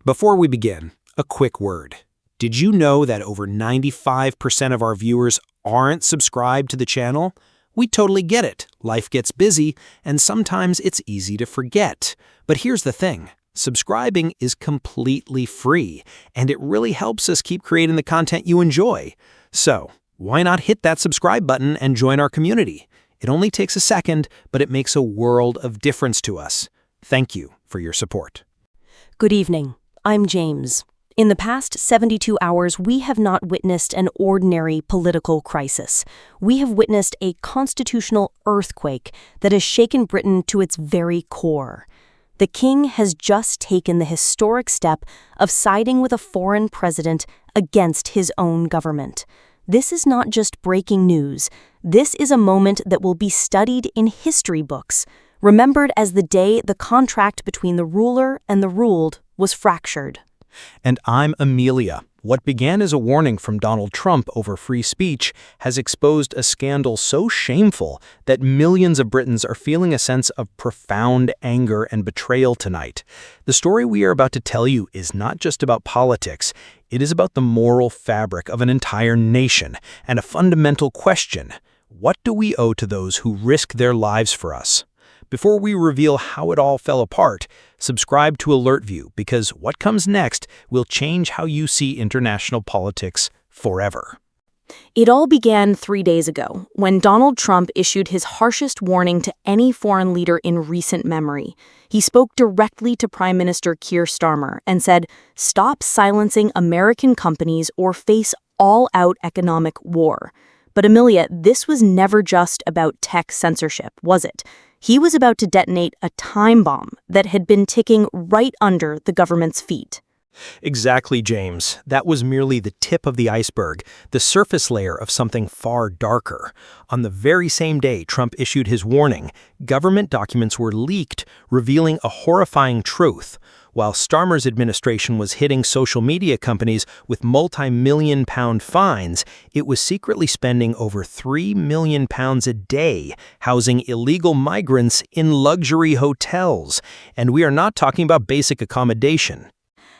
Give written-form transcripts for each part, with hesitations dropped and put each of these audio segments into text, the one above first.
Before we begin, a quick word. Did you know that over 95% of our viewers aren't subscribed to the channel? We totally get it. Life gets busy, and sometimes it's easy to forget. But here's the thing. Subscribing is completely free, and it really helps us keep creating the content you enjoy. So, why not hit that subscribe button and join our community? It only takes a second, but it makes a world of difference to us. Thank you for your support. Good evening. I'm James. In the past 72 hours, we have not witnessed an ordinary political crisis. We have witnessed a constitutional earthquake that has shaken Britain to its very core. The King has just taken the historic step of siding with a foreign president against his own government. This is not just breaking news. This is a moment that will be studied in history books, remembered as the day the contract between the ruler and the ruled was fractured. And I'm Amelia. What began as a warning from Donald Trump over free speech has exposed a scandal so shameful that millions of Britons are feeling a sense of profound anger and betrayal tonight. The story we are about to tell you is not just about politics. It is about the moral fabric of an entire nation and a fundamental question. What do we owe to those who risk their lives for us? Before we reveal how it all fell apart, subscribe to Alert View because what comes next will change how you see international politics forever. It all began 3 days ago when Donald Trump issued his harshest warning to any foreign leader in recent memory. He spoke directly to Prime Minister Keir Starmer and said, "Stop silencing American companies or face all-out economic war." But Amelia, this was never just about tech censorship, was it? He was about to detonate a time bomb that had been ticking right under the government's feet. Exactly, James. That was merely the tip of the iceberg, the surface layer of something far darker. On the very same day Trump issued his warning, government documents were leaked, revealing a horrifying truth. While Starmer's administration was hitting social media companies with multi-million-pound fines, it was secretly spending over £3 million a day housing illegal migrants in luxury hotels. And we are not talking about basic accommodation.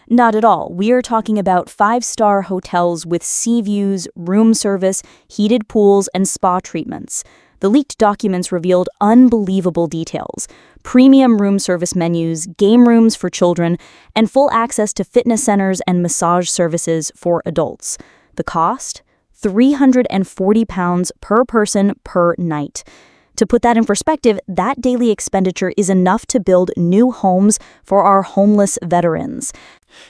Not at all. We are talking about 5-star hotels with sea views, room service, heated pools, and spa treatments. The leaked documents revealed unbelievable details: premium room service menus, game rooms for children, and full access to fitness centers and massage services for adults. The cost? £340 per person per night. To put that in perspective, that daily expenditure is enough to build new homes for our homeless veterans.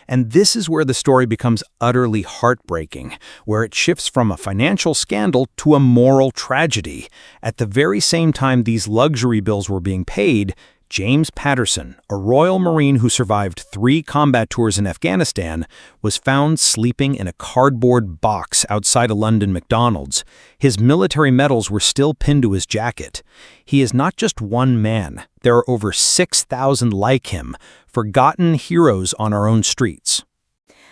And this is where the story becomes utterly heartbreaking, where it shifts from a financial scandal to a moral tragedy. At the very same time these luxury bills were being paid, James Patterson, a Royal Marine who survived 3 combat tours in Afghanistan, was found sleeping in a cardboard box outside a London McDonald's. His military medals were still pinned to his jacket. He is not just one man. There are over 6,000 like him, forgotten heroes on our own streets.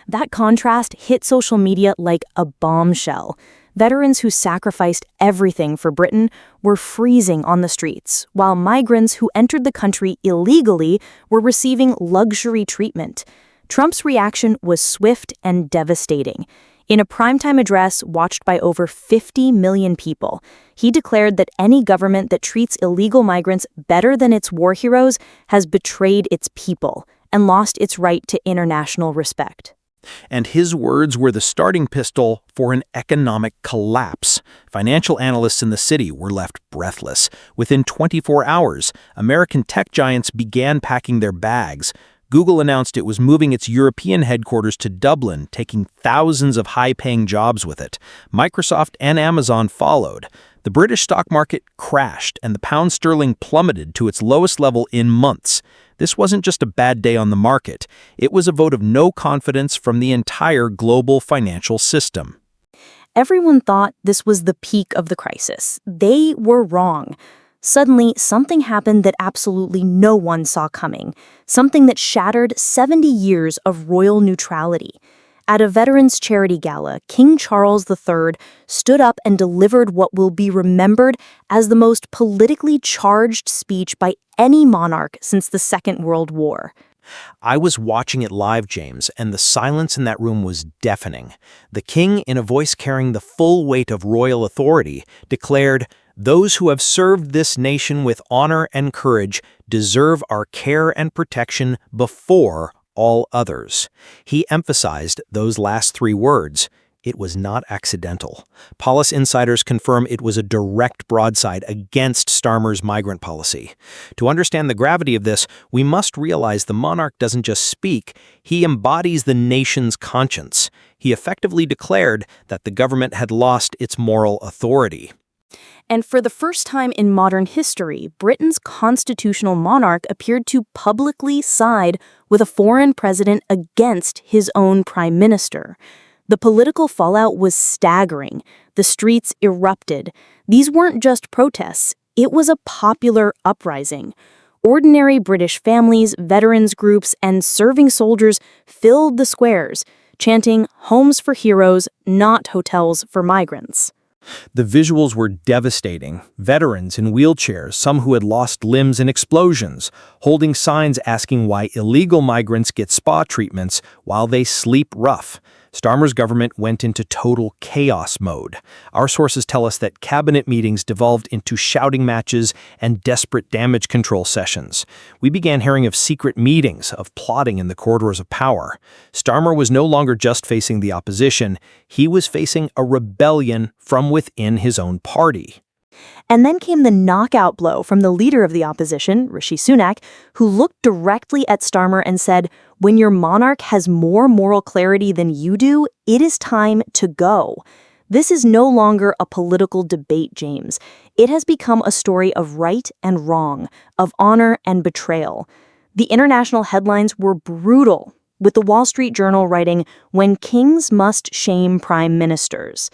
That contrast hit social media like a bombshell. Veterans who sacrificed everything for Britain were freezing on the streets, while migrants who entered the country illegally were receiving luxury treatment. Trump's reaction was swift and devastating. In a primetime address watched by over 50 million people, he declared that any government that treats illegal migrants better than its war heroes has betrayed its people and lost its right to international respect. And his words were the starting pistol for an economic collapse. Financial analysts in the city were left breathless. Within 24 hours, American tech giants began packing their bags. Google announced it was moving its European headquarters to Dublin, taking thousands of high-paying jobs with it. Microsoft and Amazon followed. The British stock market crashed, and the pound sterling plummeted to its lowest level in months. This wasn't just a bad day on the market. It was a vote of no confidence from the entire global financial system. Everyone thought this was the peak of the crisis. They were wrong. Suddenly, something happened that absolutely no one saw coming, something that shattered 70 years of royal neutrality. At a veterans' charity gala, King Charles III stood up and delivered what will be remembered as the most politically charged speech by any monarch since the Second World War. I was watching it live, James, and the silence in that room was deafening. The king, in a voice carrying the full weight of royal authority, declared, "Those who have served this nation with honor and courage deserve our care and protection before all others." He emphasized those last three words. It was not accidental. Policy insiders confirm it was a direct broadside against Starmer's migrant policy. To understand the gravity of this, we must realize the monarch doesn't just speak, he embodies the nation's conscience. He effectively declared that the government had lost its moral authority. And for the first time in modern history, Britain's constitutional monarch appeared to publicly side with a foreign president against his own prime minister. The political fallout was staggering. The streets erupted. These weren't just protests. It was a popular uprising. Ordinary British families, veterans groups, and serving soldiers filled the squares, chanting "Homes for heroes, not hotels for migrants." The visuals were devastating. Veterans in wheelchairs, some who had lost limbs in explosions, holding signs asking why illegal migrants get spa treatments while they sleep rough. Starmer's government went into total chaos mode. Our sources tell us that cabinet meetings devolved into shouting matches and desperate damage control sessions. We began hearing of secret meetings, of plotting in the corridors of power. Starmer was no longer just facing the opposition, he was facing a rebellion from within his own party. And then came the knockout blow from the leader of the opposition, Rishi Sunak, who looked directly at Starmer and said, "When your monarch has more moral clarity than you do, it is time to go." This is no longer a political debate, James. It has become a story of right and wrong, of honor and betrayal. The international headlines were brutal, with the Wall Street Journal writing, "When kings must shame prime ministers."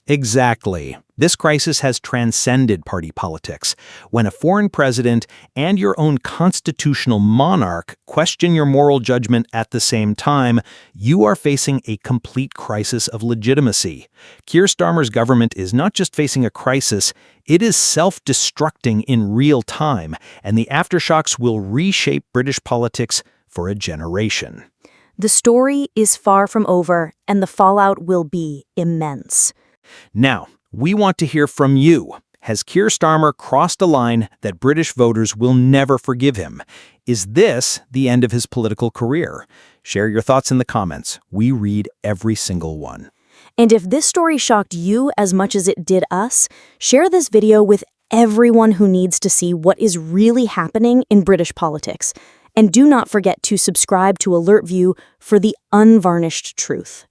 Exactly. This crisis has transcended party politics. When a foreign president and your own constitutional monarch question your moral judgment at the same time, you are facing a complete crisis of legitimacy. Keir Starmer's government is not just facing a crisis, it is self-destructing in real time, and the aftershocks will reshape British politics for a generation. The story is far from over, and the fallout will be immense. Now, we want to hear from you. Has Keir Starmer crossed a line that British voters will never forgive him? Is this the end of his political career? Share your thoughts in the comments. We read every single one. And if this story shocked you as much as it did us, share this video with everyone who needs to see what is really happening in British politics. And do not forget to subscribe to Alert View for the unvarnished truth.